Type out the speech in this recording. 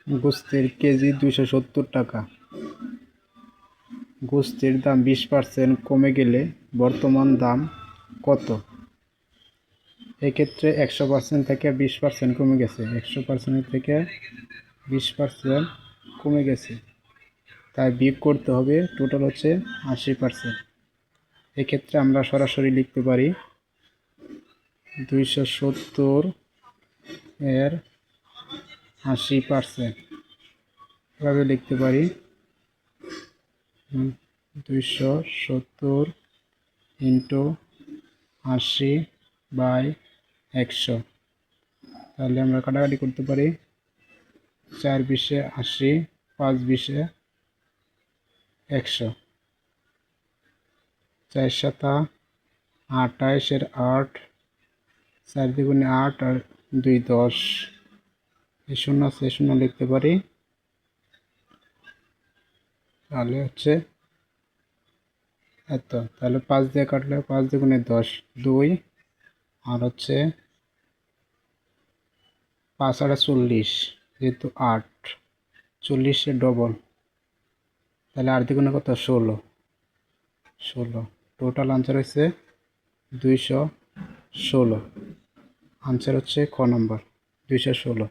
গোস্তের কেজি 270 টাকা। গোস্তের দাম 20% কমে গেলে বর্তমান দাম কত? এক্ষেত্রে 100% থেকে 20% কমে গেছে। 100% থেকে 20% কমে গেছে, তাই বিয়োগ করতে হবে। টোটাল হচ্ছে 80%। এক্ষেত্রে আমরা সরাসরি লিখতে পারি 270 এর 80%। এভাবে লিখতে পারি 270 ইন্টু 80/100। তাহলে আমরা কাটাকাটি করতে পারি 4 20 80, 5 20 100, 4 7 28 এর 8, 4 দুগুণে 8 আর 2 10। এই শূন্য আছে, শূন্য লিখতে পারি। তাহলে হচ্ছে এত। তাহলে 5 দিয়ে কাটলে 5 দুগুণে 10, 2 আর হচ্ছে 5 আর 40, যেহেতু 8, 40 ডবল, তাহলে 8 দুগুণে কত? 16। টোটাল আনসার হচ্ছে 216। আনসার হচ্ছে খ নম্বর 216।